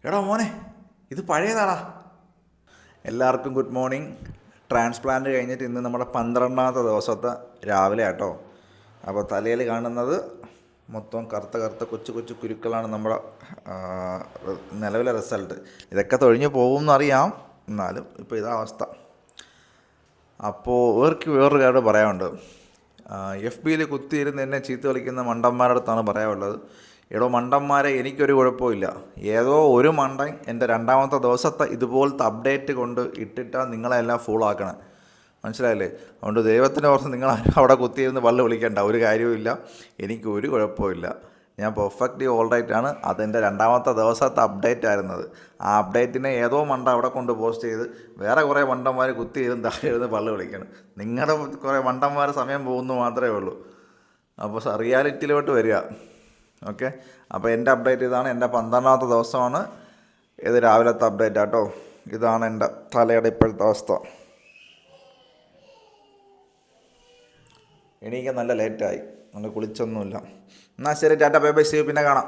എടാ മോനെ, ഇത് പഴയതാടാ. എല്ലാവർക്കും ഗുഡ് മോർണിംഗ്. ട്രാൻസ്പ്ലാന്റ് കഴിഞ്ഞിട്ട് ഇന്ന് നമ്മുടെ 12ാമത്തെ ദിവസത്തെ രാവിലെ ആട്ടോ. അപ്പോൾ തലയിൽ കാണുന്നത് മൊത്തം കറുത്ത കറുത്ത കൊച്ചു കൊച്ചു കുരുക്കളാണ് നമ്മുടെ നിലവിലെ റിസൾട്ട്. ഇതൊക്കെ തൊഴിഞ്ഞ് പോകുമെന്നറിയാം, എന്നാലും ഇപ്പോൾ ഇതാ അവസ്ഥ. അപ്പോൾ വേറൊരു കാര്യം പറയാനുണ്ട്. എഫ് ബിയിൽ കുത്തിയിരുന്ന് എന്നെ ചീത്ത കളിക്കുന്ന മണ്ടന്മാരുടെ അടുത്താണ് പറയാനുള്ളത്. എടോ മണ്ടന്മാരെ, എനിക്കൊരു കുഴപ്പമില്ല. ഏതോ ഒരു മണ്ടൻ എൻ്റെ 2ാമത്തെ ദിവസത്തെ ഇതുപോലത്തെ അപ്ഡേറ്റ് കൊണ്ട് ഇട്ടിട്ടാൽ നിങ്ങളെല്ലാം ഫുള്ളാക്കണം. മനസ്സിലായില്ലേ? അതുകൊണ്ട് ദൈവത്തിൻ്റെ ഓർത്ത് നിങ്ങൾ അവിടെ കുത്തിയിരുന്ന് വള്ളി വിളിക്കേണ്ട ഒരു കാര്യവുമില്ല. എനിക്ക് ഒരു കുഴപ്പമില്ല. ഞാൻ പെർഫെക്റ്റ്ലി ഓൾ റൈറ്റ് ആണ്. അതെൻ്റെ 2ാമത്തെ ദിവസത്തെ അപ്ഡേറ്റ് ആയിരുന്നത്. ആ അപ്ഡേറ്റിനെ ഏതോ മണ്ട അവിടെ കൊണ്ട് പോസ്റ്റ് ചെയ്ത് വേറെ കുറേ മണ്ടന്മാർ കുത്തി ഇരുന്ന് താഴെ ഇരുന്ന് വള്ളി വിളിക്കണം. നിങ്ങളുടെ കുറേ മണ്ടന്മാർ സമയം പോകുന്നു മാത്രമേ ഉള്ളൂ. അപ്പോൾ റിയാലിറ്റിയിലോട്ട് വരിക. ഓക്കെ, അപ്പോൾ എൻ്റെ അപ്ഡേറ്റ് ഇതാണ്. എൻ്റെ 12ാമത്തെ ദിവസമാണ് ഇത്. രാവിലത്തെ അപ്ഡേറ്റ് ആട്ടോ. ഇതാണ് എൻ്റെ തലയുടെ ഇപ്പോഴത്തെ അവസ്ഥ. എനിക്ക് നല്ല ലേറ്റായി, നല്ല കുളിച്ചൊന്നുമില്ല. എന്നാൽ ശരി, tata, bye bye, see you, പിന്നെ കാണാം.